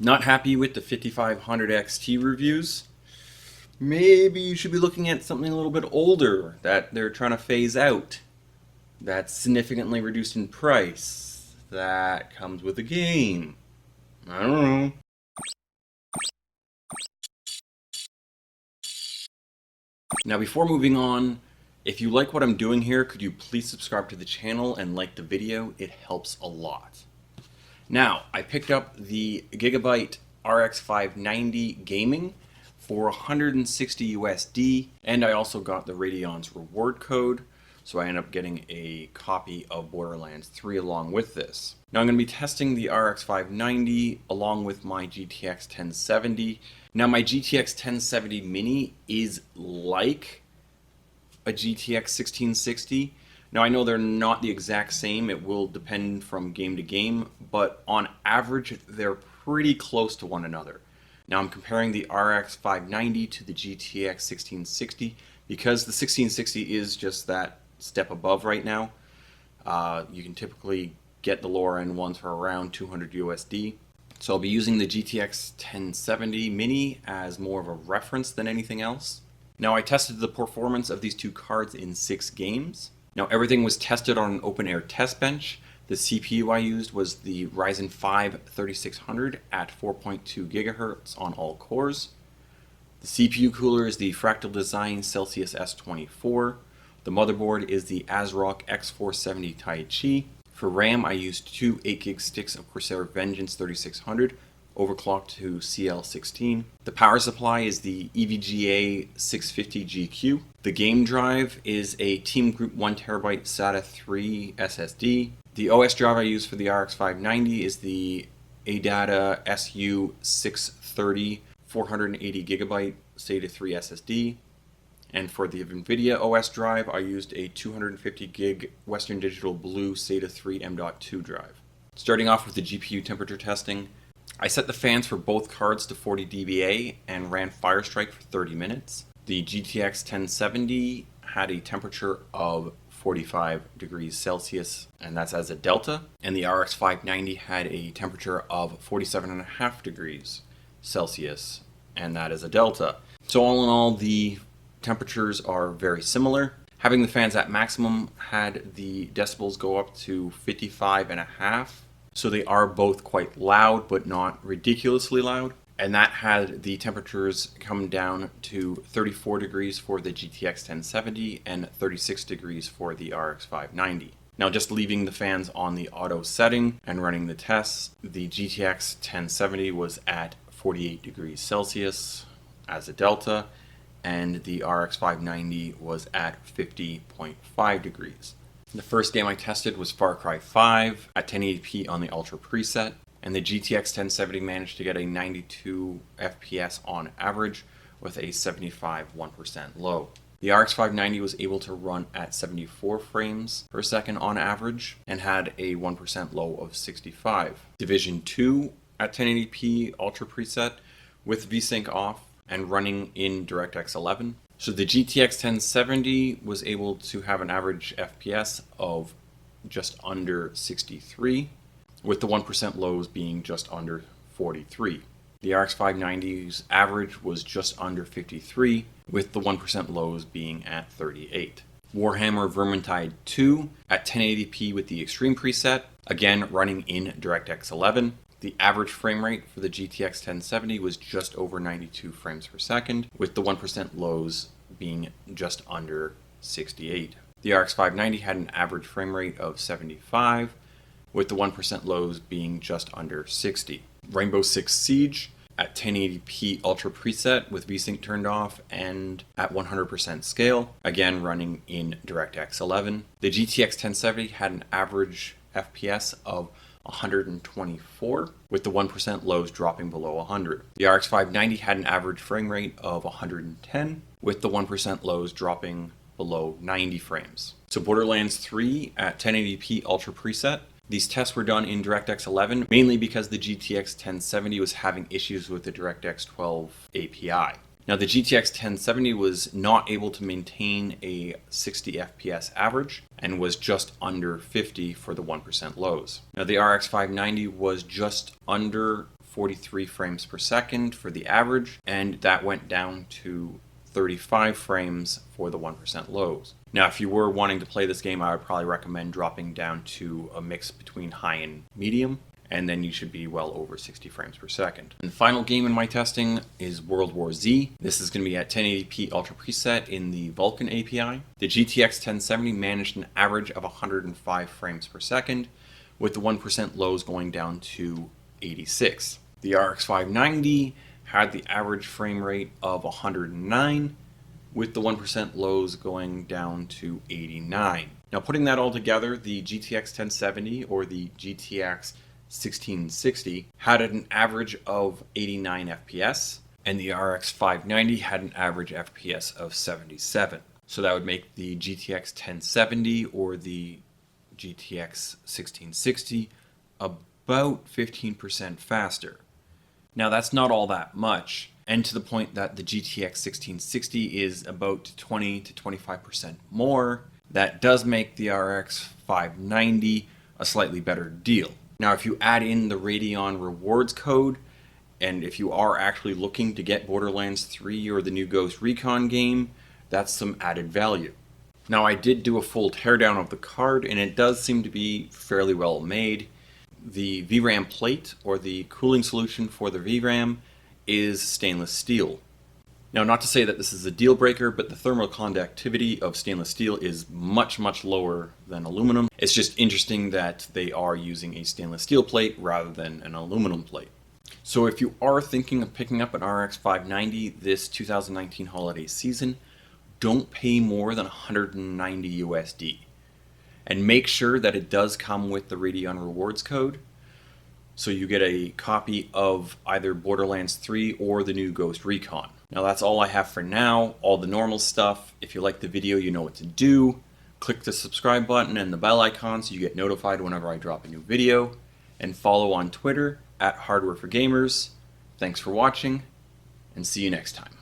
Not happy with the 5500 XT reviews? Maybe you should be looking at something a little bit older that they're trying to phase out, that's significantly reduced in price, that comes with a game. I don't know. Now before moving on, if you like what I'm doing here, could you please subscribe to the channel and like the video? It helps a lot. Now, I picked up the Gigabyte RX 590 Gaming for 160 USD, and I also got the Radeon's reward code, so I ended up getting a copy of Borderlands 3 along with this. Now I'm going to be testing the RX 590 along with my GTX 1070. Now my GTX 1070 Mini is like a GTX 1660. Now I know they're not the exact same, it will depend from game to game, but on average they're pretty close to one another. Now I'm comparing the RX 590 to the GTX 1660 because the 1660 is just that step above right now. You can typically get the lower end ones for around 200 USD. So I'll be using the GTX 1070 Mini as more of a reference than anything else. Now I tested the performance of these two cards in 6 games. Now everything was tested on an open air test bench. The CPU I used was the Ryzen 5 3600 at 4.2 GHz on all cores. The CPU cooler is the Fractal Design Celsius S24. The motherboard is the ASRock X470 Taichi. For RAM I used 2 8GB sticks of Corsair Vengeance 3600 overclocked to CL16. The power supply is the EVGA 650GQ. The game drive is a Team Group 1TB SATA 3 SSD. The OS drive I use for the RX 590 is the ADATA SU630 480GB SATA 3 SSD. And for the NVIDIA OS drive, I used a 250GB Western Digital Blue SATA 3 M.2 drive. Starting off with the GPU temperature testing, I set the fans for both cards to 40 dBA and ran Firestrike for 30 minutes. The GTX 1070 had a temperature of 45 degrees Celsius, and that's as a delta, and the RX 590 had a temperature of 47.5 degrees Celsius, and that is a delta. So all in all, the temperatures are very similar. Having the fans at maximum had the decibels go up to 55.5. So they are both quite loud, but not ridiculously loud. And that had the temperatures come down to 34 degrees for the GTX 1070 and 36 degrees for the RX 590. Now just leaving the fans on the auto setting and running the tests, the GTX 1070 was at 48 degrees Celsius as a delta, and the RX 590 was at 50.5 degrees. The first game I tested was Far Cry 5 at 1080p on the Ultra preset, and the GTX 1070 managed to get a 92 FPS on average with a 75 1% low. The RX 590 was able to run at 74 frames per second on average and had a 1% low of 65. Division 2 at 1080p Ultra preset with VSync off and running in DirectX 11. So the GTX 1070 was able to have an average FPS of just under 63, with the 1% lows being just under 43. The RX 590's average was just under 53, with the 1% lows being at 38. Warhammer Vermintide 2 at 1080p with the Extreme preset, again running in DirectX 11. The average frame rate for the GTX 1070 was just over 92 frames per second, with the 1% lows being just under 68. The RX 590 had an average frame rate of 75, with the 1% lows being just under 60. Rainbow Six Siege at 1080p Ultra preset with VSync turned off and at 100% scale, again running in DirectX 11. The GTX 1070 had an average FPS of 124, with the 1% lows dropping below 100. The RX 590 had an average frame rate of 110, with the 1% lows dropping below 90 frames. So Borderlands 3 at 1080p Ultra preset. These tests were done in DirectX 11, mainly because the GTX 1070 was having issues with the DirectX 12 API. Now the GTX 1070 was not able to maintain a 60 FPS average and was just under 50 for the 1% lows. Now the RX 590 was just under 43 frames per second for the average, and that went down to 35 frames for the 1% lows. Now, if you were wanting to play this game, I would probably recommend dropping down to a mix between high and medium, and then you should be well over 60 frames per second. And the final game in my testing is World War Z. This is going to be at 1080p Ultra Preset in the Vulkan API. The GTX 1070 managed an average of 105 frames per second, with the 1% lows going down to 86. The RX 590 had the average frame rate of 109, with the 1% lows going down to 89. Now, putting that all together, the GTX 1070 or the GTX 1660 had an average of 89 FPS, and the RX 590 had an average FPS of 77. So that would make the GTX 1070 or the GTX 1660 about 15% faster. Now, that's not all that much, and to the point that the GTX 1660 is about 20 to 25% more. That does make the RX 590 a slightly better deal. Now, if you add in the Radeon rewards code, and if you are actually looking to get Borderlands 3 or the new Ghost Recon game, that's some added value. Now, I did do a full teardown of the card, and it does seem to be fairly well made. The VRAM plate, or the cooling solution for the VRAM, is stainless steel. Now, not to say that this is a deal breaker, but the thermal conductivity of stainless steel is much, much lower than aluminum. It's just interesting that they are using a stainless steel plate rather than an aluminum plate. So if you are thinking of picking up an RX 590 this 2019 holiday season, don't pay more than $190 USD. And make sure that it does come with the Radeon rewards code, so you get a copy of either Borderlands 3 or the new Ghost Recon. Now, that's all I have for now, all the normal stuff. If you like the video, you know what to do. Click the subscribe button and the bell icon so you get notified whenever I drop a new video. And follow on Twitter @HardwareForGamers. Thanks for watching, and see you next time.